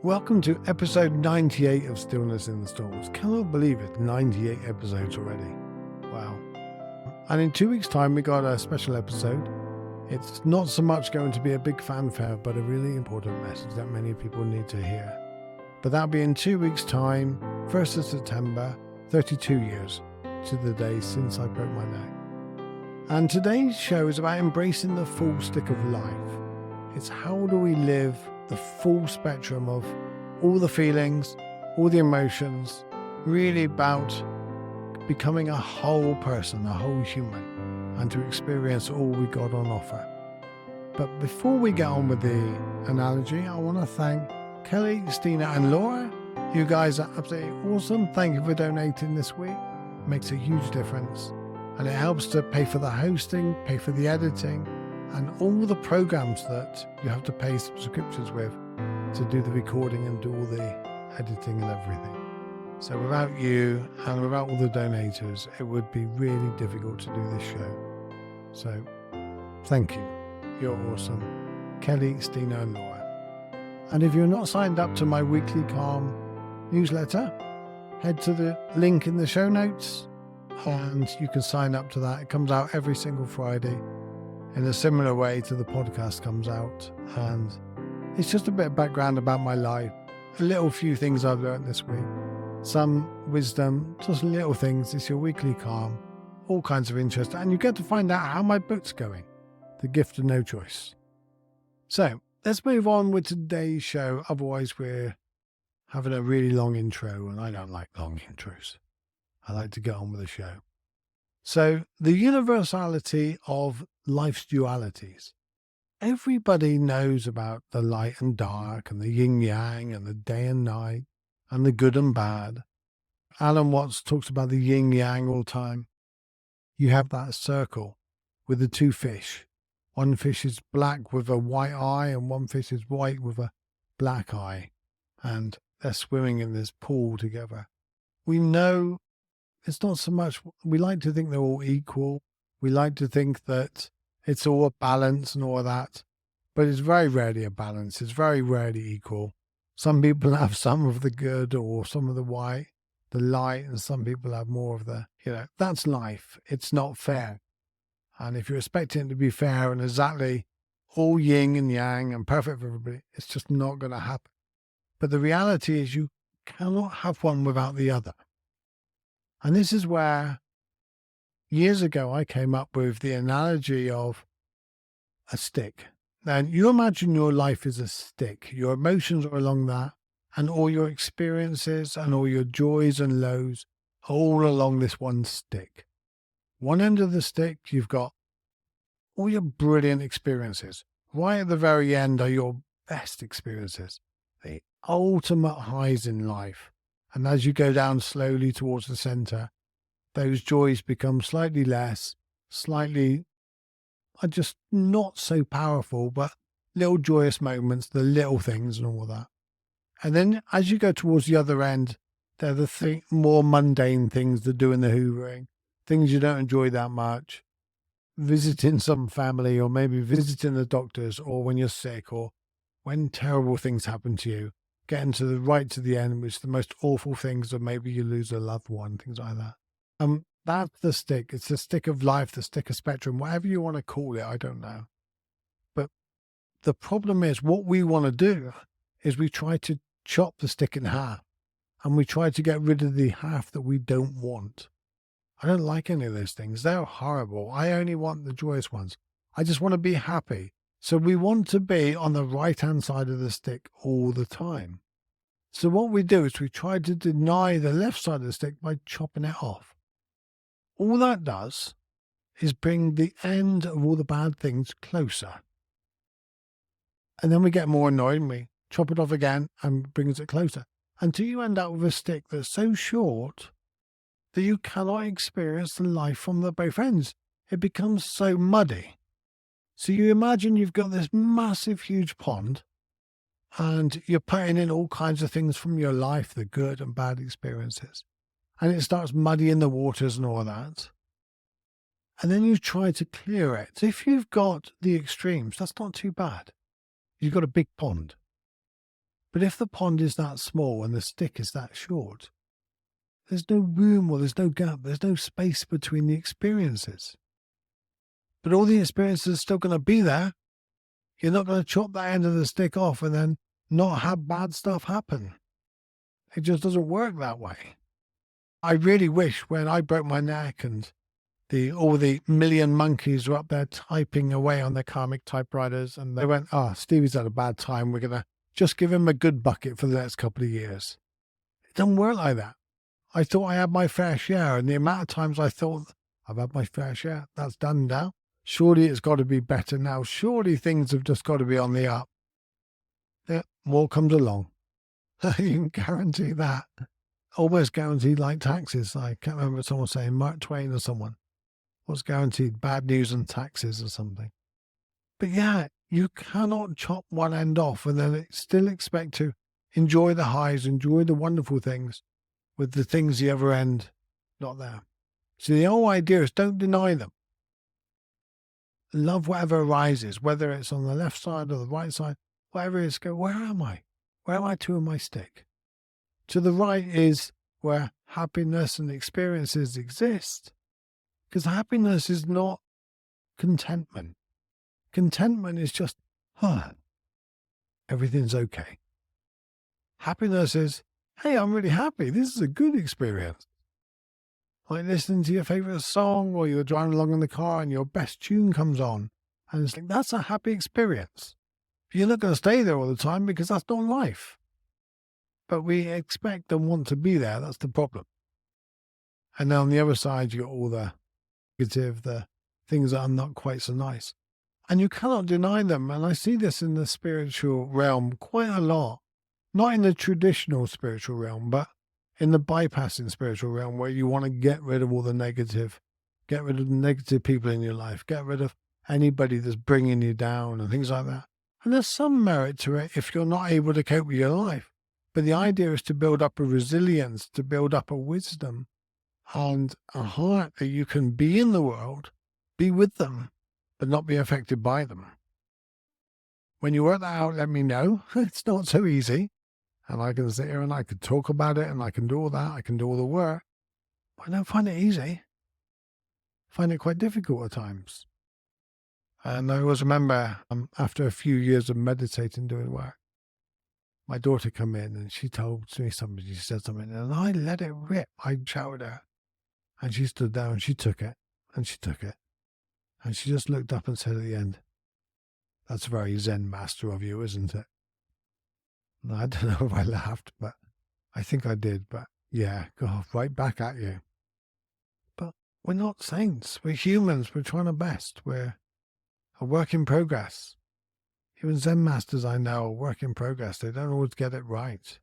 Welcome to episode 98 of Stillness in the Storms. Cannot believe it, 98 episodes already. Wow. And in 2 weeks' time, we got a special episode. It's not so much going to be a big fanfare, but a really important message that many people need to hear. But that'll be in 2 weeks' time, 1st of September, 32 years to the day since I broke my neck. And today's show is about embracing the full stick of life. It's how do we live the full spectrum of all the feelings, all the emotions, really about becoming a whole person, a whole human, and to experience all we got on offer. But before we get on with the analogy, I want to thank Kelly, Stina, and Laura. You guys are absolutely awesome. Thank you for donating this week. It makes a huge difference. And it helps to pay for the hosting, pay for the editing, and all the programs that you have to pay subscriptions with to do the recording and do all the editing and everything. So without you and without all the donators, it would be really difficult to do this show. So thank you. You're awesome. Kelly, Stina, and Laura. And if you're not signed up to my weekly Calm newsletter, head to the link in the show notes and you can sign up to that. It comes out every single Friday in a similar way to the podcast comes out. And it's just a bit of background about my life, a little few things I've learned this week, some wisdom, just little things. It's your weekly Calm, all kinds of interest, and you get to find out how my book's going, The Gift of No Choice. So let's move on with today's show. Otherwise we're having a really long intro, and I don't like long intros. I like to get on with the show. So the universality of life's dualities. Everybody knows about the light and dark and the yin yang and the day and night and the good and bad. Alan Watts talks about the yin yang all the time. You have that circle with the two fish. One fish is black with a white eye and one fish is white with a black eye. And they're swimming in this pool together. We know it's not so much, we like to think they're all equal. We like to think that it's all a balance and all of that, but it's very rarely a balance. It's very rarely equal. Some people have some of the good or some of the white, the light, and some people have more of the, that's life. It's not fair. And if you're expecting it to be fair and exactly all yin and yang and perfect for everybody, it's just not going to happen. But the reality is you cannot have one without the other. And this is where years ago I came up with the analogy of a stick. Now, you imagine your life is a stick. Your emotions are along that, and all your experiences and all your joys and lows are all along this one stick. One end of the stick, you've got all your brilliant experiences. Right at the very end are your best experiences, the ultimate highs in life. And as you go down slowly towards the center, those joys become slightly less, are just not so powerful, but little joyous moments, the little things and all that. And then as you go towards the other end, they're the more mundane things, the doing the hoovering, things you don't enjoy that much, visiting some family or maybe visiting the doctors, or when you're sick or when terrible things happen to you. Getting to the end, which the most awful things are maybe you lose a loved one, things like that. That's the stick. It's the stick of life, the stick of spectrum, whatever you want to call it, I don't know. But the problem is what we want to do is we try to chop the stick in half and we try to get rid of the half that we don't want. I don't like any of those things. They're horrible. I only want the joyous ones. I just want to be happy. So we want to be on the right-hand side of the stick all the time. So what we do is we try to deny the left side of the stick by chopping it off. All that does is bring the end of all the bad things closer. And then we get more annoyed and we chop it off again and brings it closer. Until you end up with a stick that's so short that you cannot experience the life from the both ends. It becomes so muddy. So you imagine you've got this massive, huge pond and you're putting in all kinds of things from your life, the good and bad experiences. And it starts muddying the waters and all that. And then you try to clear it. If you've got the extremes, that's not too bad. You've got a big pond. But if the pond is that small and the stick is that short, there's no room or there's no gap, there's no space between the experiences. But all the experiences are still going to be there. You're not going to chop that end of the stick off and then not have bad stuff happen. It just doesn't work that way. I really wish when I broke my neck and all the million monkeys were up there typing away on their karmic typewriters and they went, Stevie's had a bad time. We're going to just give him a good bucket for the next couple of years. It doesn't work like that. I thought I had my fair share, and the amount of times I thought I've had my fair share, that's done now. Surely it's got to be better now. Surely things have just got to be on the up. Yeah, more comes along. You can guarantee that. Almost guaranteed like taxes. I can't remember someone saying, Mark Twain or someone. What's guaranteed? Bad news and taxes or something. But yeah, you cannot chop one end off and then still expect to enjoy the highs, enjoy the wonderful things with the things the other end not there. So the whole idea is don't deny them. Love whatever arises, whether it's on the left side or the right side, whatever it is, go, where am I? Where am I to in my stick? To the right is where happiness and experiences exist. Because happiness is not contentment. Contentment is just, everything's okay. Happiness is, hey, I'm really happy. This is a good experience. Like listening to your favorite song, or you're driving along in the car and your best tune comes on. And it's like, that's a happy experience. You're not going to stay there all the time because that's not life. But we expect and want to be there. That's the problem. And then on the other side, you got all the negative, the things that are not quite so nice. And you cannot deny them. And I see this in the spiritual realm quite a lot. Not in the traditional spiritual realm, but in the bypassing spiritual realm, where you want to get rid of all the negative, get rid of the negative people in your life, get rid of anybody that's bringing you down and things like that. And there's some merit to it if you're not able to cope with your life. But the idea is to build up a resilience, to build up a wisdom and a heart that you can be in the world, be with them, but not be affected by them. When you work that out, let me know. It's not so easy. And I can sit here and I could talk about it and I can do all that. I can do all the work. But I don't find it easy. I find it quite difficult at times. And I always remember after a few years of meditating, doing work, my daughter come in and she told me something. She said something and I let it rip. I shouted at her. And she stood there and she took it. And she took it. And she just looked up and said at the end, "That's very Zen master of you, isn't it?" And I don't know if I laughed, but I think I did. But yeah, God, right back at you. But we're not saints. We're humans. We're trying our best. We're a work in progress. Even Zen masters I know are work in progress. They don't always get it right.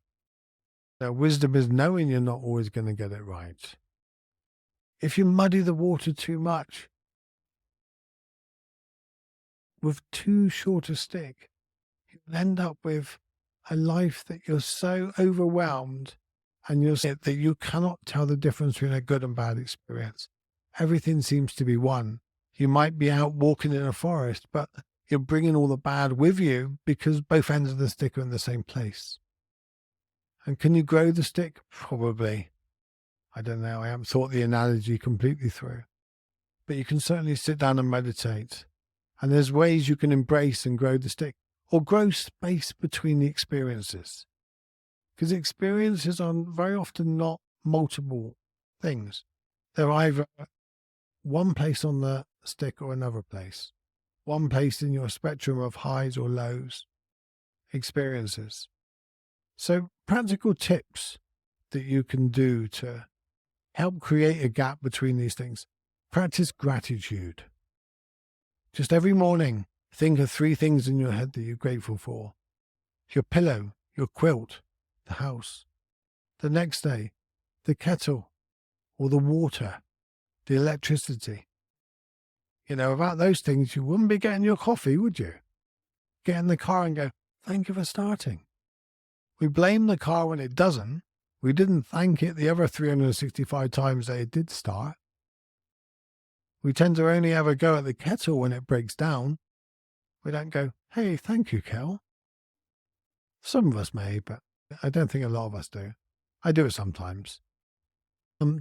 Their wisdom is knowing you're not always going to get it right. If you muddy the water too much with too short a stick, you'll end up with a life that you're so overwhelmed and you're sick that you cannot tell the difference between a good and bad experience. Everything seems to be one. You might be out walking in a forest, but you're bringing all the bad with you because both ends of the stick are in the same place. And can you grow the stick? Probably. I don't know. I haven't thought the analogy completely through. But you can certainly sit down and meditate. And there's ways you can embrace and grow the stick or grow space between the experiences. Because experiences are very often not multiple things. They're either one place on the stick or another place. One place in your spectrum of highs or lows experiences. So practical tips that you can do to help create a gap between these things. Practice gratitude. Just every morning, think of 3 things in your head that you're grateful for. Your pillow, your quilt, the house. The next day, the kettle or the water, the electricity. You know, without those things, you wouldn't be getting your coffee, would you? Get in the car and go, thank you for starting. We blame the car when it doesn't. We didn't thank it the other 365 times that it did start. We tend to only ever go at the kettle when it breaks down. We don't go, hey, thank you, Kel. Some of us may, but I don't think a lot of us do. I do it sometimes.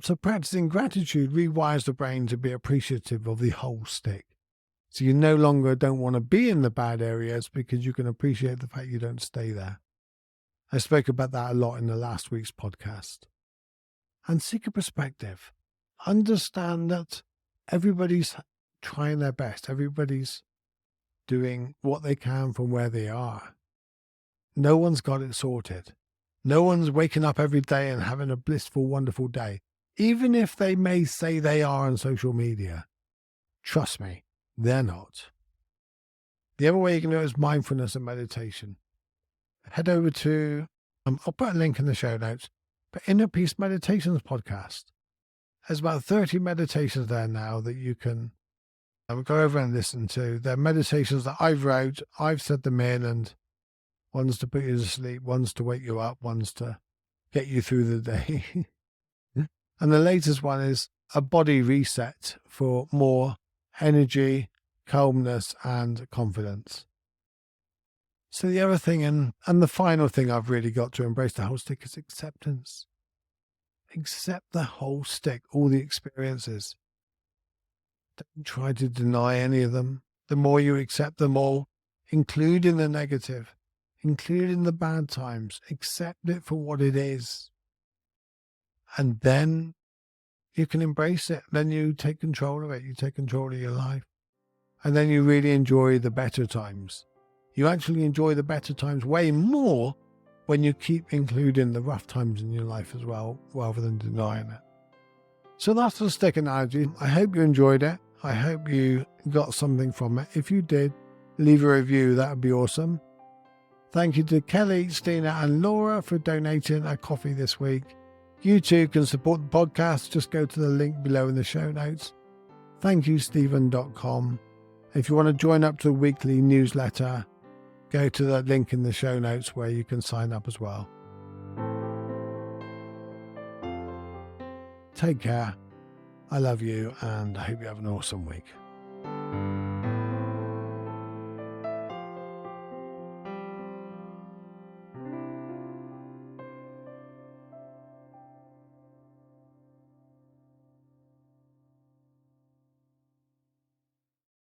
So practicing gratitude rewires the brain to be appreciative of the whole stick. So you no longer don't want to be in the bad areas because you can appreciate the fact you don't stay there. I spoke about that a lot in the last week's podcast. And seek a perspective. Understand that everybody's trying their best. Everybody's doing what they can from where they are. No one's got it sorted. No one's waking up every day and having a blissful, wonderful day, even if they may say they are on social media. Trust me, they're not. The other way you can do it is mindfulness and meditation. Head over to, I'll put a link in the show notes, but Inner Peace Meditations podcast. There's about 30 meditations there now that you can go over and listen to. They're meditations that I've wrote, I've said them in, and one's to put you to sleep, one's to wake you up, one's to get you through the day. And the latest one is a body reset for more energy, calmness, and confidence. So the other thing, and the final thing I've really got to embrace the whole stick is acceptance. Accept the whole stick, all the experiences. Don't try to deny any of them. The more you accept them all, including the negative, including the bad times, accept it for what it is. And then you can embrace it. Then you take control of it. You take control of your life. And then you really enjoy the better times. You actually enjoy the better times way more when you keep including the rough times in your life as well, rather than denying it. So that's the stick analogy. I hope you enjoyed it. I hope you got something from it. If you did, leave a review. That would be awesome. Thank you to Kelly, Stina, and Laura for donating a coffee this week. You too can support the podcast. Just go to the link below in the show notes. ThankYouStephen.com. If you want to join up to the weekly newsletter, go to the link in the show notes where you can sign up as well. Take care. I love you, and I hope you have an awesome week.